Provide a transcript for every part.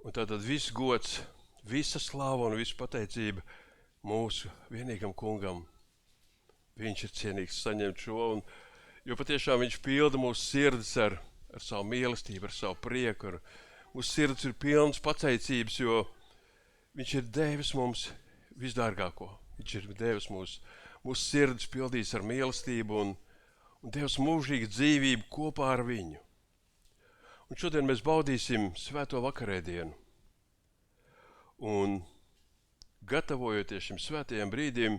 Un tātad viss gods, visa slāva un visa pateicība mūsu vienīgam kungam. Viņš ir cienīgs saņemt šo, jo patiešām viņš pilda mūsu sirdis ar savu mīlestību, ar savu prieku. Mūsu sirds ir pilns pateicības, jo viņš ir devis mums visdārgāko. Viņš ir devis mūsu sirdis pildījis ar mīlestību un devis mūžīgu dzīvību kopā ar viņu. Un šodien mēs baudīsim svēto vakarēdienu. Un gatavojoties šim svētajam brīdim,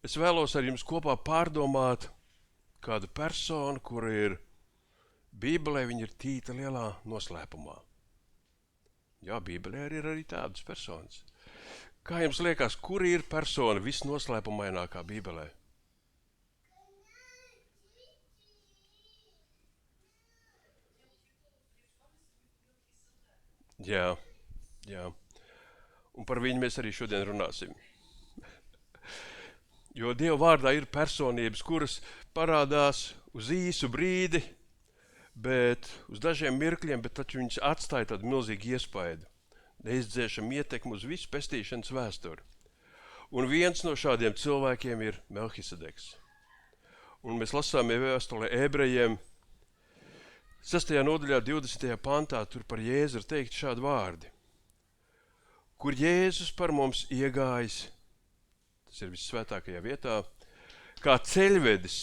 es vēlos ar jums kopā pārdomāt kādu personu, kura ir Bībelē, viņa ir tīta lielā noslēpumā. Jā, Bībelē ir arī tādas personas. Kā jums liekas, kur ir persona visnoslēpumainākā Bībelē? Jā. Un par viņu mēs arī šodien runāsim. Jo Dieva vārdā ir personības, kuras parādās uz īsu brīdi, bet uz dažiem mirkļiem, bet taču viņas atstāja tādu milzīgu iespaidu, neizdzēšam ietekmi uz visu pestīšanas vēsturi. Un viens no šādiem cilvēkiem ir Melhisedeks. Un mēs lasām vēstulē ebrejiem 6. nodaļā 20. pantā, tur par Jēzu ir teikt šādi vārdi. Kur Jēzus par mums iegājis, tas ir vissvētākajā vietā, kā ceļvedis,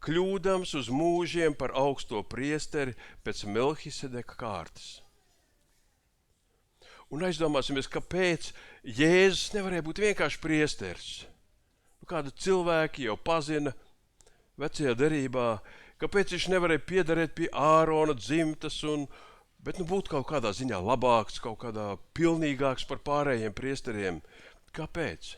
kļūdams uz mūžiem par augsto priesteri pēc Melhisedeka kārtas. Un aizdomāsimies, kāpēc Jēzus nevarēja būt vienkārši priesteris. Kādu cilvēki jau pazina vecajā derībā, kāpēc viņš nevarēja piederēt pie Ārona dzimtas, bet būt kaut kādā ziņā labāks, kaut kādā pilnīgāks par pārējiem priesteriem. Kāpēc?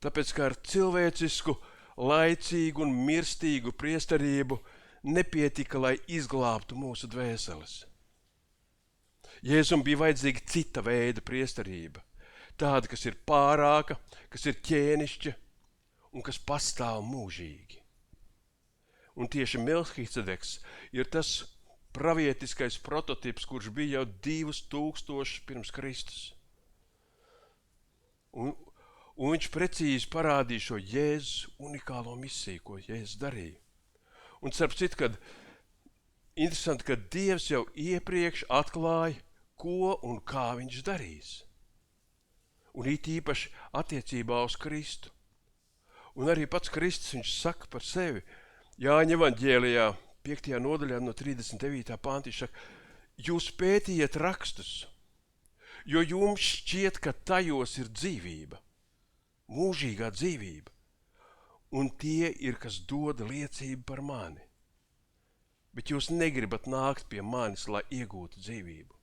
Tāpēc, ka ar cilvēcisku, laicīgu un mirstīgu priesterību nepietika, lai izglābtu mūsu dvēseles. Jēzum bija vajadzīga cita veida priesterība, tāda, kas ir pārāka, kas ir ķēnišķa un kas pastāv mūžīgi. Un tieši Melhisedeks ir tas pravietiskais prototips, kurš bija jau 2000 pirms Kristus. Un viņš precīzi parādīja šo Jēzus unikālo misiju, ko Jēzus darīja. Un starp citu, kad interesanti, ka Dievs jau iepriekš atklāja, ko un kā viņš darīs. Un it īpaši attiecībā uz Kristu. Un arī pats Kristus viņš saka par sevi, Jāņa evaņģēlijā 5. nodaļā no 39. panta, viņš saka, jūs pētiet rakstus, jo jums šķiet, ka tajos ir dzīvība, mūžīgā dzīvība, un tie ir, kas dod liecību par mani. Bet jūs negribat nākt pie manis, lai iegūtu dzīvību.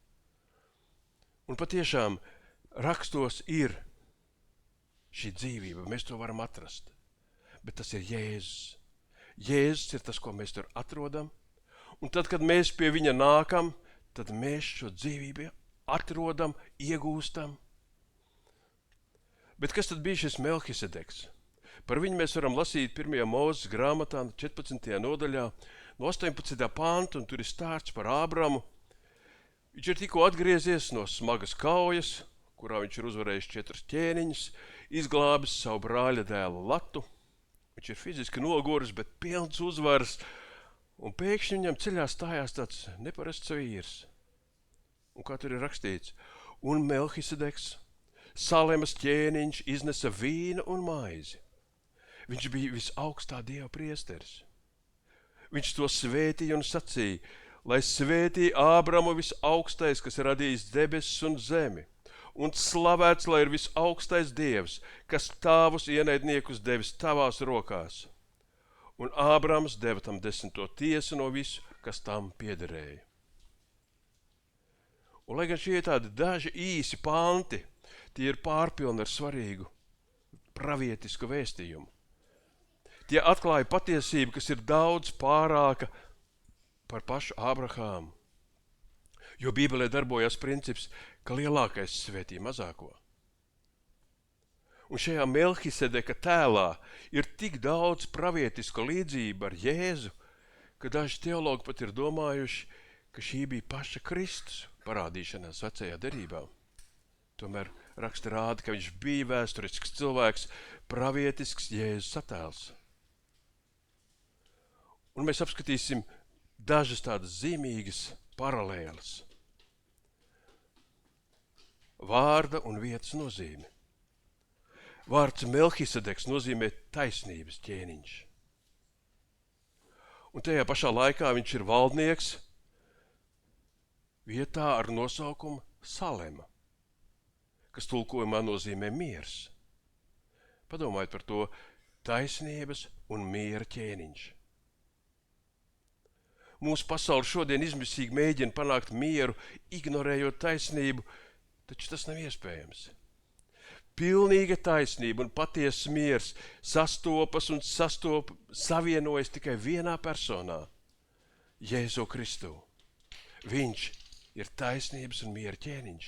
Un patiešām rakstos ir šī dzīvība, mēs to varam atrast, bet tas ir Jēzus. Jēzus ir tas, ko mēs tur atrodam, un tad, kad mēs pie viņa nākam, tad mēs šo dzīvību atrodam, iegūstam. Bet kas tad bija šis Melhisedeks? Par viņu mēs varam lasīt 1. Mūzes grāmatā, 14. nodaļā, no 18. panta, un tur ir stāsts par Ābramu. Viņš ir tikko atgriezies no smagas kaujas, kurā viņš ir uzvarējis 4 ķēniņus, izglābis savu brāļa dēlu Latu. Viņš ir fiziski noguris, bet pilns uzvaras, un pēkšņi viņam ceļā stājās tāds neparasts vīrs. Un kā tur ir rakstīts, un Melhisedeks, Salemas ķēniņš, iznesa vīnu un maizi. Viņš bija visaugstā Dieva priesteris. Viņš to svētīja un sacīja, lai svētī Ābramu visaugstais, kas radījis debesis un zemi. Un slavēts, lai ir visaugstais Dievs, kas tavus ienaidniekus devis tavās rokās. Un Ābrams deva tam 10. tiesu no visu, kas tam piederēja. Un lai gan šie tādi daži īsi panti, tie ir pārpilni ar svarīgu pravietisku vēstījumu. Tie atklāja patiesību, kas ir daudz pārāka par pašu Ābrahāmu. Jo Bībelē darbojas princips, ka lielākais svētī mazāko. Un šajā Melhisedeka tēlā ir tik daudz pravietisko līdzību ar Jēzu, ka daži teologi pat ir domājuši, ka šī bija paša Kristus, parādīšanās vecajā derībā. Tomēr raksti rāda, ka viņš bija vēsturisks cilvēks, pravietisks Jēzus attēls. Un mēs apskatīsim dažas tādas zīmīgas paralēles. Vārda un vietas nozīme. Vārds Melhisedeks nozīmē taisnības ķēniņš. Un tajā pašā laikā viņš ir valdnieks vietā ar nosaukumu Salema, kas tulkojumā nozīmē miers. Padomājiet par to, taisnības un miera ķēniņš. Mūsu pasaule šodien izmisīgi mēģina panākt mieru, ignorējot taisnību, taču tas nav iespējams. Pilnīga taisnība un patiesas miers sastopas un savienojas tikai vienā personā – Jēzu Kristu. Viņš ir taisnības un miera ķēniņš.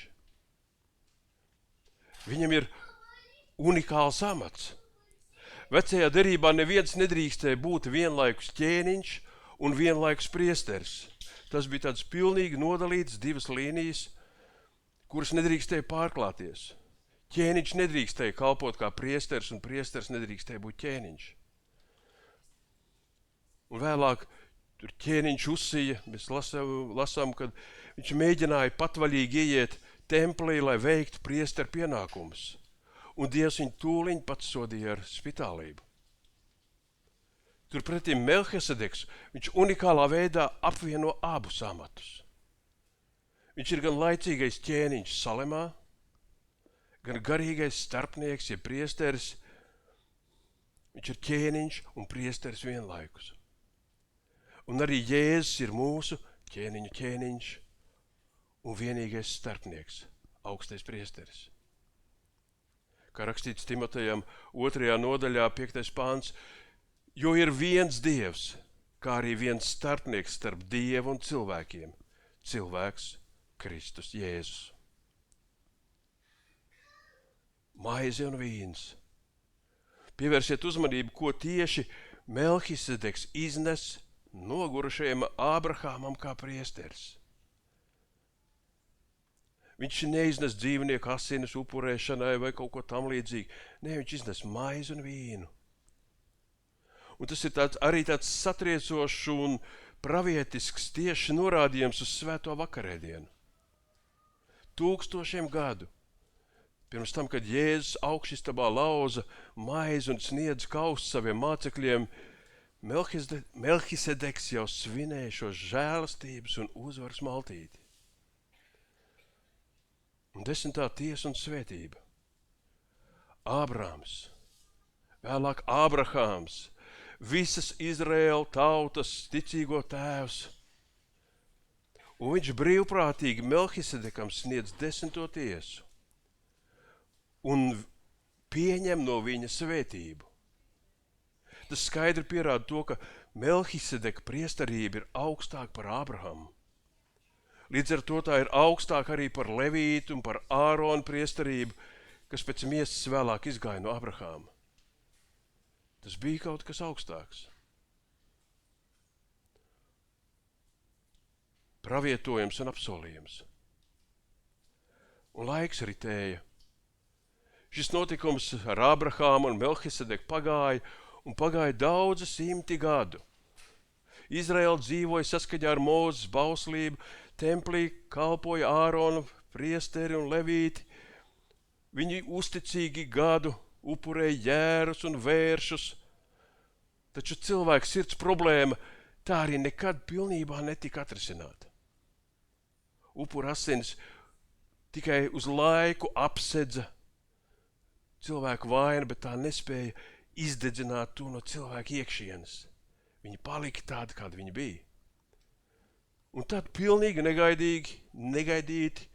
Viņam ir unikāls amats. Vecajā derībā neviens nedrīkstēja būt vienlaikus ķēniņš un vienlaikus priesteris. Tas bija tāds pilnīgi nodalīts divas līnijas, kuras nedrīkstēja pārklāties. Ķēniņš nedrīkstēja kalpot kā priesteris, un priesteris nedrīkstēja būt ķēniņš. Un vēlāk tur ķēniņš Uzsija, mēs lasām, kad viņš mēģināja patvaļīgi ieiet templī, lai veiktu priesteru pienākumus. Un Dievs viņu tūliņ pats sodīja ar spitālību. Turpretī Melhisedeks, viņš unikālā veidā apvieno abus amatus. Viņš ir gan laicīgais ķēniņš Salemā, gan garīgais starpnieks, ja priesteris. Viņš ir ķēniņš un priesteris vienlaikus. Un arī Jēzus ir mūsu ķēniņu ķēniņš un vienīgais starpnieks, augstais priesteris. Kā rakstīts Timotejam 2. nodaļā 5. pāns, jo ir viens Dievs, kā arī viens starpnieks starp Dievu un cilvēkiem, cilvēks Kristus Jēzus. Maize un vīns. Pievērsiet uzmanību, ko tieši Melhisedeks iznes nogurušajam Ābrahāmam kā priesteris. Viņš neiznes dzīvnieku asinis upurēšanai vai kaut ko tam līdzīgi. Nē, viņš iznes maizi un vīnu. Un tas ir arī tāds satriecošs un pravietisks tieši norādījums uz svēto vakarēdienu. 1000 gadu. Pirms tam, kad Jēzus augšistabā lauza maizi un sniedz kaustu saviem mācekļiem, Melhisedeks jau svinēja šo žēlastības un uzvaras maltīti. Un 10. tiesa un svētība. Ābrams, vēlāk Ābrahāms, visas Izraēla tautas ticīgo tēvs. Un viņš brīvprātīgi Melhisedekam sniedz 10. tiesu un pieņem no viņa svētību. Tas skaidri pierāda to, ka Melhisedeka priesterība ir augstāka par Ābrahamu. Līdz ar to tā ir augstāka arī par Levītu un par Āronu priesterību, kas pēc miesas vēlāk izgāja no Ābrahāma. Tas bija kaut kas augstāks. Pravietojums un apsolījums. Un laiks ritēja. Šis notikums ar Ābrahāmu un Melhisedeku pagāja daudzi simti gadu. Izraēla dzīvoja saskaņā ar Mūzes bauslību, templī kalpoja Ārona, priesteri un levīti. Viņi uzticīgi gadu upurēja jērus un vēršus, taču cilvēka sirds problēma tā arī nekad pilnībā netika atrisināta. Upura asinis tikai uz laiku apsedza cilvēku vainu, bet tā nespēja izdedzināt to no cilvēka iekšienes. Viņi palika tādi, kādi viņi bija. Un tad pilnīgi negaidīti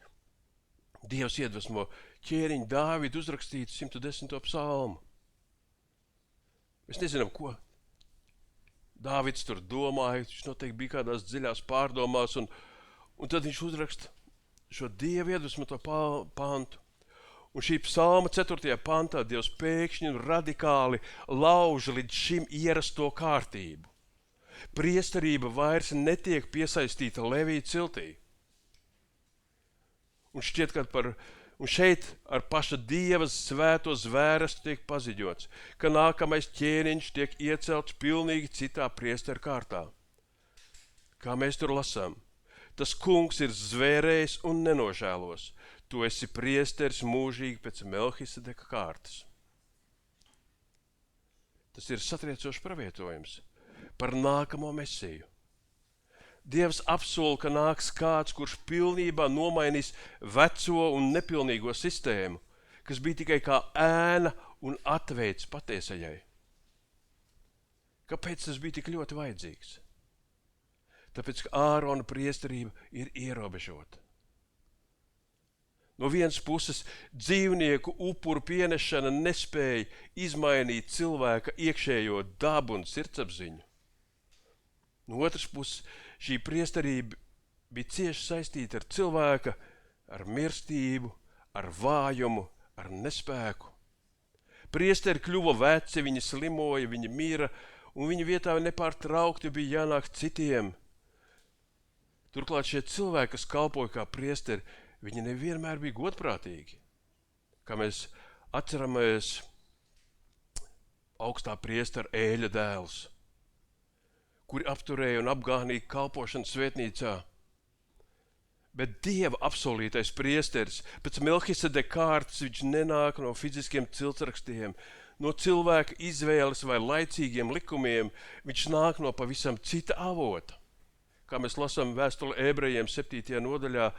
Dievs iedvesmo ķēniņu Dāvidu uzrakstīt 110. psalmu. Mēs nezinām, ko Dāvids tur domāja, viņš noteikti bija kādās dziļās pārdomās, un tad viņš uzraksta šo Dievu iedvesmoto pantu. Un šī psalma 4. pantā Dievs pēkšņi un radikāli lauž līdz šim ierasto kārtību. Priesterība vairs netiek piesaistīta Levīta ciltī. Un šķiet, un šeit ar paša Dieva svēto zvērestu tiek paziņots, ka nākamais ķēniņš tiek iecelts pilnīgi citā priesteru kārtā. Kā mēs tur lasām, tas kungs ir zvērējis un nenožēlos. Tu esi priesteris mūžīgi pēc Melhisedeka kārtas. Tas ir satriecošs pravietojums par nākamo Mesiju. Dievs apsola, ka nāks kāds, kurš pilnībā nomainīs veco un nepilnīgo sistēmu, kas bija tikai kā ēna un atveids patiesajai. Kāpēc tas bija tik ļoti vajadzīgs? Tāpēc, ka Ārona priesterība ir ierobežota. No vienas puses, dzīvnieku upuru pienešana nespēja izmainīt cilvēka iekšējo dabu un sirdsapziņu. No otras puses, šī priesterība bija cieši saistīta ar cilvēka, ar mirstību, ar vājumu, ar nespēku. Priesteri kļuva veci, viņi slimoja, viņi mira, un viņa vietā nepārtraukti bija jānāk citiem. Turklāt šie cilvēki, kas kalpoja kā priesteri, viņi nevienmēr bija godprātīgi. Kā mēs atceramies augstā priestera Ēļa dēls, kuri apturēja un apgānīja kalpošanu svētnīcā. Bet Dieva apsolītais priesteris, pēc Melhisedeka kārtas, viņš nenāk no fiziskiem ciltsrakstiem, no cilvēka izvēles vai laicīgiem likumiem, viņš nāk no pavisam cita avota. Kā mēs lasām vēstuli Ebrejiem 7. nodaļā,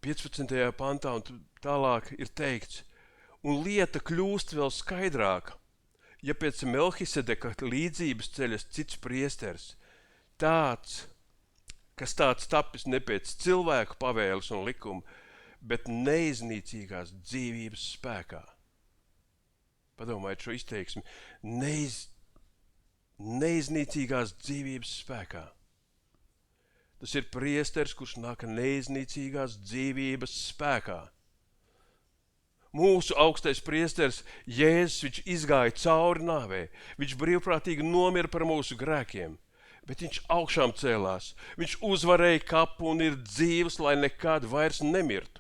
15. pantā un tālāk ir teikts, un lieta kļūst vēl skaidrāka, ja pēc Melhisedeka līdzības ceļas cits priesteris, kas tāds tapis ne pēc cilvēku pavēles un likuma, bet neiznīcīgās dzīvības spēkā. Padomājiet šo izteiksmi, neiznīcīgās dzīvības spēkā. Tas ir priesteris, kurš nāk neiznīcīgās dzīvības spēkā. Mūsu augstais priesteris Jēzus, viņš izgāja cauri nāvei, viņš brīvprātīgi nomira par mūsu grēkiem, bet viņš augšām cēlās, viņš uzvarēja kapu un ir dzīvs, lai nekad vairs nemirtu.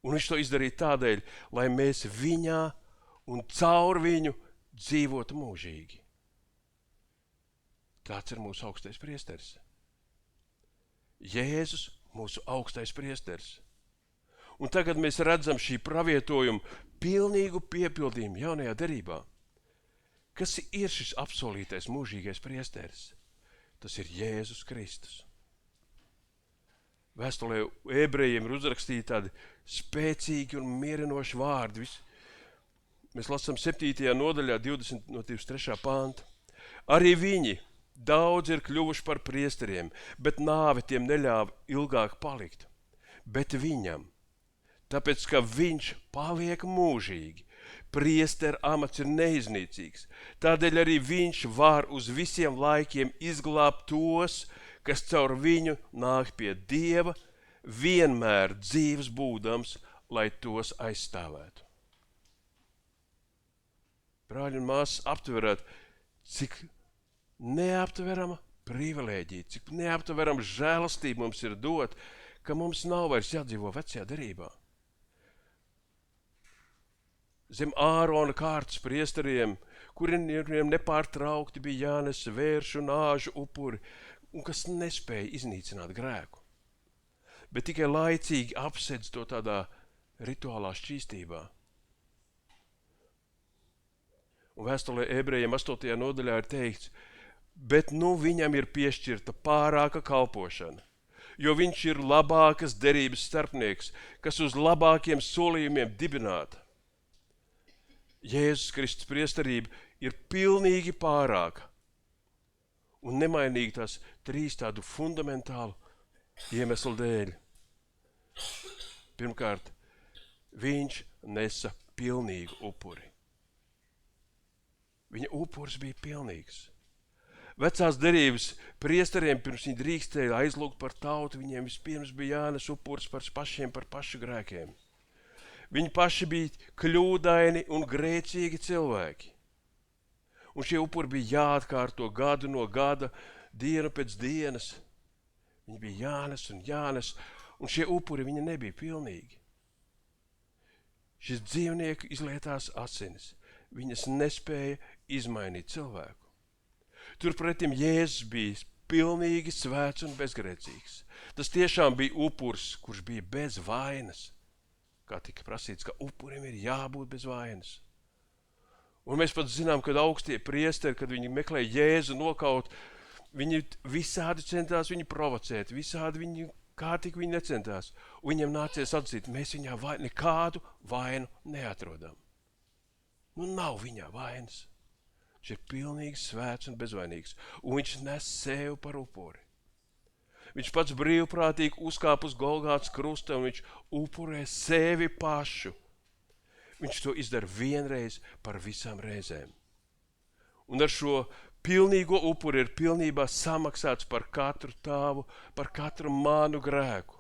Un viņš to izdarīja tādēļ, lai mēs viņā un caur viņu dzīvotu mūžīgi. Tāds ir mūsu augstais priesteris. Jēzus, mūsu augstais priesteris. Un tagad mēs redzam šī pravietojuma pilnīgu piepildījumu jaunajā derībā. Kas ir šis apsolītais mūžīgais priesteris? Tas ir Jēzus Kristus. Vēstulē Ebrejiem ir uzrakstīti tādi spēcīgi un mierinoši vārdi. Mēs lasām 7. nodaļā 23. pānta. Arī viņi daudz ir kļuvuši par priesteriem, bet nāve tiem neļāva ilgāk palikt. Bet viņam, tāpēc, ka viņš paliek mūžīgi, priestera amats ir neiznīcīgs, tādēļ arī viņš var uz visiem laikiem izglābt tos, kas caur viņu nāk pie Dieva, vienmēr dzīves būdams, lai tos aizstāvētu. Brāļi un māsas, aptverāt, cik neaptverama privilēģija, cik neaptverama žēlastība mums ir dot, ka mums nav vairs jādzīvo vecajā derībā. Zem Ārona kārtas priesteriem, kuriem nepārtraukti bija jānes vēršu un āžu upuri, un kas nespēja iznīcināt grēku, bet tikai laicīgi apsedz to tādā rituālā šķīstībā. Un vēstulē Ebrejiem 8. nodaļā ir teikts, bet nu viņam ir piešķirta pārāka kalpošana, jo viņš ir labākas derības starpnieks, kas uz labākiem solījumiem dibināta. Jēzus Kristus priesterība ir pilnīgi pārāka un nemainīga tās trīs tādu fundamentālu iemeslu dēļ. Pirmkārt, viņš nesa pilnīgu upuri. Viņa upuris bija pilnīgs. Vecās derības priesteriem, pirms viņi drīkstēja aizlūgt par tautu, viņiem vispirms bija jānes upuris par pašu grēkiem. Viņi paši bija kļūdaini un grēcīgi cilvēki. Un šie upuri bija jāatkārto gadu no gada, dienu pēc dienas. Viņi bija jānes, un šie upuri viņi nebija pilnīgi. Šis dzīvnieku izlietās asinis. Viņas nespēja izmainīt cilvēku. Turpretim Jēzus bija pilnīgi svēts un bezgrēcīgs. Tas tiešām bija upurs, kurš bija bez vainas. Kā tika prasīts, ka upurim ir jābūt bez vainas. Un mēs pat zinām, kad augstie priesteri, kad viņi meklēja Jēzu nokaut, viņi visādi centās viņu provocēt, kā tik viņi necentās. Un viņam nācies atzīt, mēs viņā nekādu vainu neatrodam. Nav viņā vainas. Viņš ir pilnīgi svēts un bezvainīgs, un viņš nes sevi par upuri. Viņš pats brīvprātīgi uzkāp uz Golgātas krusta, un viņš upurē sevi pašu. Viņš to izdara vienreiz par visām reizēm. Un ar šo pilnīgo upuri ir pilnībā samaksāts par katru tavu, par katru manu grēku,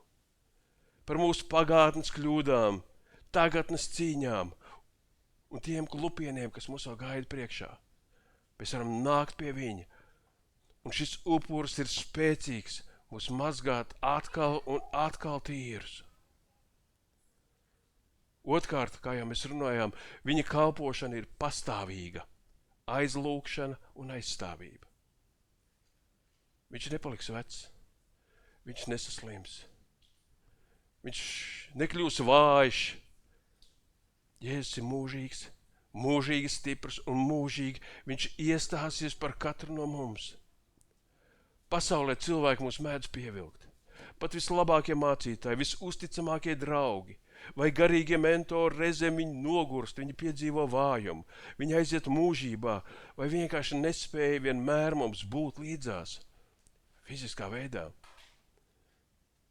par mūsu pagātnes kļūdām, tagadnes cīņām un tiem klupieniem, kas mūs vēl gaida priekšā. Mēs varam nākt pie viņa, un šis upuris ir spēcīgs mūs mazgāt atkal un atkal tīrus. Otkārt, kā jau mēs runājām, viņa kalpošana ir pastāvīga, aizlūkšana un aizstāvība. Viņš nepaliks vecs, viņš nesaslims, viņš nekļūs vājš. Jēzus ir mūžīgs, mūžīgi stiprs un mūžīgi viņš iestāsies par katru no mums. Pasaulē cilvēki mūs mēdz pievilkt. Pat vislabākie mācītāji, visusticamākie draugi vai garīgie mentori reizēm viņi nogurst, viņi piedzīvo vājumu, viņi aiziet mūžībā vai vienkārši nespēja vienmēr mums būt līdzās fiziskā veidā.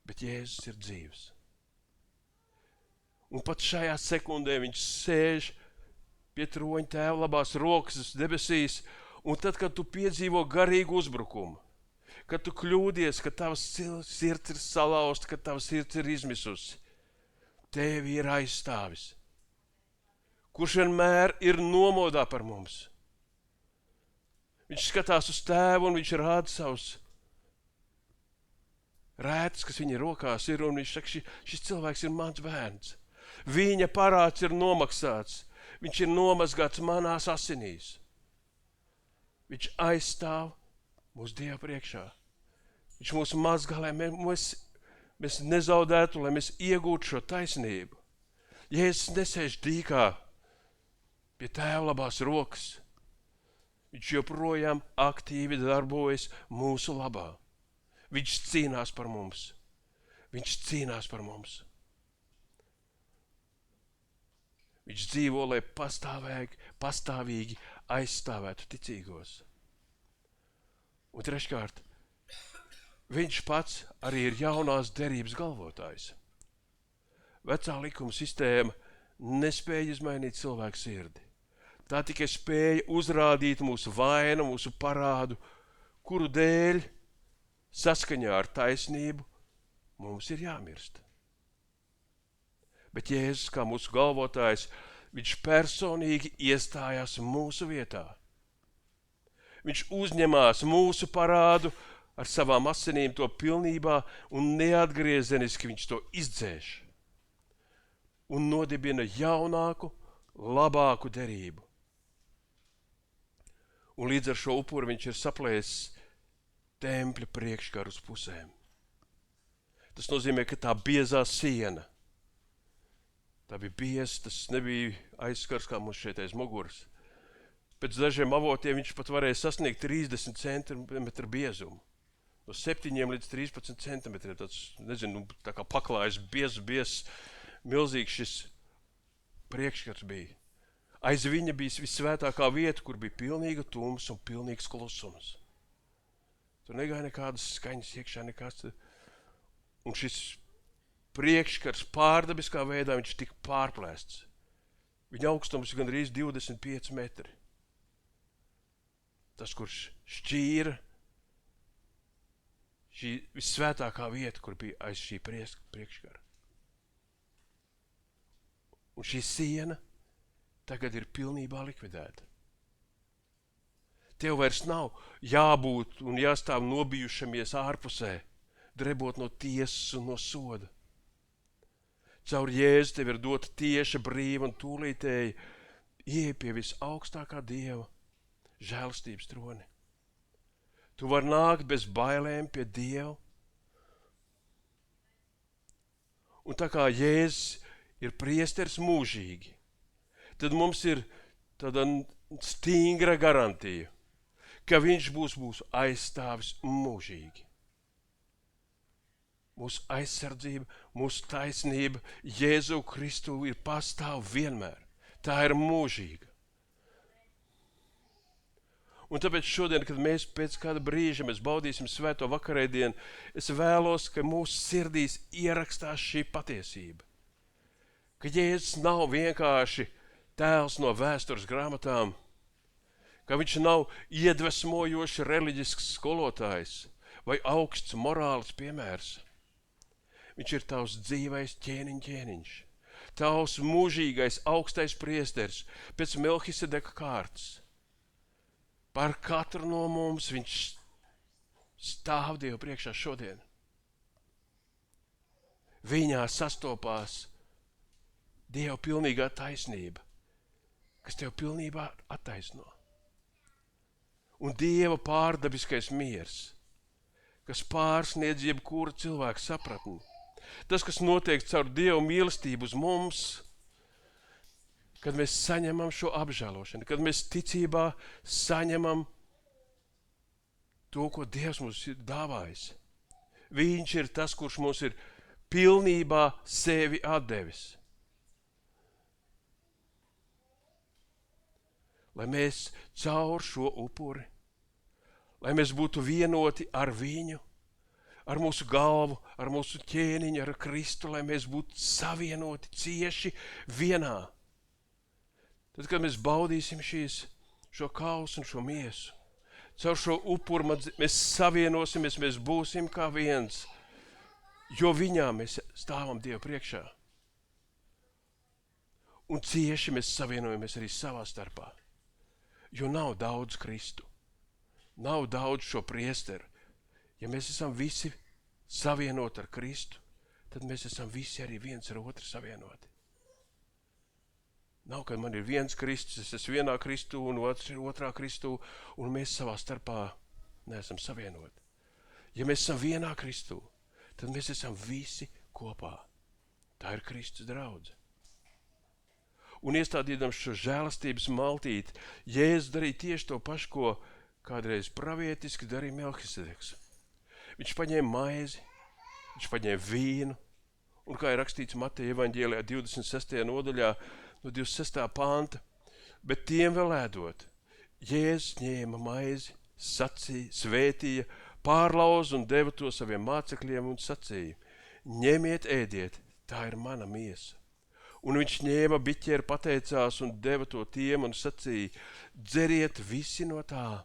Bet Jēzus ir dzīvs. Un pat šajā sekundē viņš sēž pie troņa Tēva labās rokas debesīs, un tad, kad tu piedzīvo garīgu uzbrukumu, kad tu kļūdies, ka tavs sirds ir salauzta, ka tavs sirds ir izmisusi, tevi ir aizstāvis, kurš vienmēr ir nomodā par mums. Viņš skatās uz Tēvu un viņš rāda savus rētas, kas viņa rokās ir, un viņš saka, šis cilvēks ir mans bērns. Viņa parāds ir nomaksāts, viņš ir nomazgāts manās asinīs. Viņš aizstāv mūsu Dieva priekšā. Viņš mūs mazgā, lai mēs nezaudētu, lai mēs iegūtu šo taisnību. Jēzus nesēž dīkā pie Tēva labās rokas. Viņš joprojām aktīvi darbojas mūsu labā. Viņš cīnās par mums. Viņš cīnās par mums. Viņš dzīvo, lai pastāvīgi aizstāvētu ticīgos. Un treškārt, viņš pats arī ir jaunās derības galvotājs. Vecā likuma sistēma nespēja izmainīt cilvēku sirdi. Tā tikai spēja uzrādīt mūsu vainu, mūsu parādu, kuru dēļ saskaņā ar taisnību mums ir jāmirst. Bet Jēzus, kā mūsu galvotājs, viņš personīgi iestājās mūsu vietā. Viņš uzņemās mūsu parādu ar savām asinīm to pilnībā un neatgriezeniski viņš to izdzēš un nodibina jaunāku, labāku derību. Un līdz ar šo upuru viņš ir saplēsis tempļa priekškaru uz pusēm. Tas nozīmē, ka tā biezā siena, tā bija bieza, tas nebija aizskars kā mums šeit aiz muguras. Pēc dažiem avotiem viņš pat varēja sasniegt 30 centimetru biezumu. No 7 līdz 13 centimetriem, tāds, nezinu, tā kā paklājas biezs, milzīgs šis priekšskars bija. Aiz viņa bija visvētākā vieta, kur bija pilnīga tums un pilnīgs klusums. Tur negāja nekādas skaņas iekšā, nekas. Un šis priekšskars pārdabiskā veidā viņš tika pārplēsts. Viņa augstums ir gandrīz 25 metri. Tas, kurš šķīra šī visvētākā vieta, kur bija aiz šī priekšskara. Un šī siena tagad ir pilnībā likvidēta. Tev vairs nav jābūt un jāstāv nobijušamies ārpusē, drebot no tiesas un no soda. Caur Jēzu tev ir dota tieša, brīva un tūlītēji ieej pie visaugstākā Dieva žēlastības troni. Tu vari nākt bez bailēm pie Dieva. Un tā kā Jēzus ir priesteris mūžīgi, tad mums ir tāda stingra garantija, ka viņš būs mūsu aizstāvis mūžīgi. Mūsu aizsardzība, mūsu taisnība Jēzu Kristu ir pastāv vienmēr. Tā ir mūžīga. Un tāpēc šodien, kad mēs pēc kāda brīža mēs baudīsim svēto vakarēdienu, es vēlos, ka mūsu sirdīs ierakstās šī patiesība. Ka Jēzus nav vienkārši tēls no vēstures grāmatām, ka viņš nav iedvesmojoši reliģisks skolotājs vai augsts morāls piemērs. Viņš ir tavs dzīvais ķēniņš, tavs mūžīgais augstais priesteris pēc Melhisedeka kārtas. Par katru no mums viņš stāv Dievu priekšā šodien. Viņā sastopās Dieva pilnīgā taisnība, kas tev pilnībā attaisno. Un Dieva pārdabiskais miers, kas pārsniedz jebkura cilvēka sapratni. Tas, kas notiek caur Dieva mīlestību uz mums, kad mēs saņemam šo apžēlošanu, kad mēs ticībā saņemam to, ko Dievs mums ir dāvājis. Viņš ir tas, kurš mums ir pilnībā sevi atdevis. Lai mēs caur šo upuri, lai mēs būtu vienoti ar viņu, ar mūsu galvu, ar mūsu ķēniņu, ar Kristu, lai mēs būtu savienoti cieši vienā. Tad, kad mēs baudīsim šo kausu un šo miesu, caur šo upuru mēs savienosimies, mēs būsim kā viens, jo viņā mēs stāvam Dievu priekšā. Un cieši mēs savienojamies arī savā starpā, jo nav daudz Kristu, nav daudz šo priesteru. Ja mēs esam visi savienoti ar Kristu, tad mēs esam visi arī viens ar otru savienoti. Nav, kad man ir viens Kristus, es esmu vienā Kristū un otrs ir otrā Kristū, un mēs savā starpā neesam savienoti. Ja mēs esam vienā Kristū, tad mēs esam visi kopā. Tā ir Kristus draudze. Un iestādīdams šo žēlastības maltīti, Jēzus darīja tieši to pašu, ko kādreiz pravietiski darīja Melhisedeks. Viņš paņēma maizi, viņš paņēma vīnu, un kā ir rakstīts Mateja evaņģēlijā 26. nodaļā no 26. panta, bet tiem vēl ēdot, Jēzus ņēma maizi, sacīja, svētīja, pārlauza un deva to saviem mācekļiem un sacīja: ņemiet, ēdiet, tā ir mana miesa. Un viņš ņēma biķeri, pateicās un deva to tiem un sacīja: dzeriet visi no tā,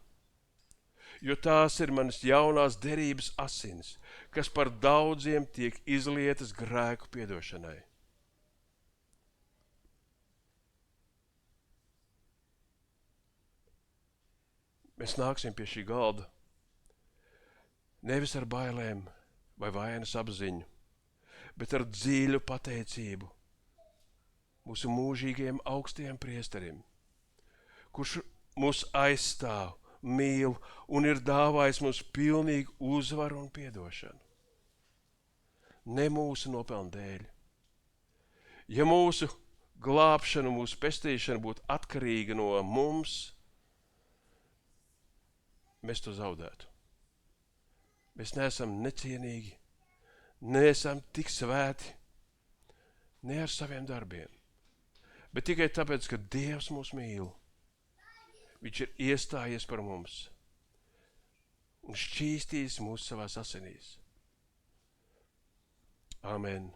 jo tās ir manas jaunās derības asinis, kas par daudziem tiek izlietas grēku piedošanai. Mēs nāksim pie šī galda nevis ar bailēm vai vainas apziņu, bet ar dziļu pateicību mūsu mūžīgajiem augstajiem priesterim, kurš mūs aizstāv, mīl un ir dāvājis mums pilnīgu uzvaru un piedošanu. Ne mūsu nopelnu dēļ. Ja mūsu glābšana, mūsu pestīšana būtu atkarīga no mums, mēs to zaudētu. Mēs neesam necienīgi, neesam tik svēti, ne ar saviem darbiem, bet tikai tāpēc, ka Dievs mūs mīl. Viņš ir iestājies par mums un šķīstījis mūs savās asinīs. Amen.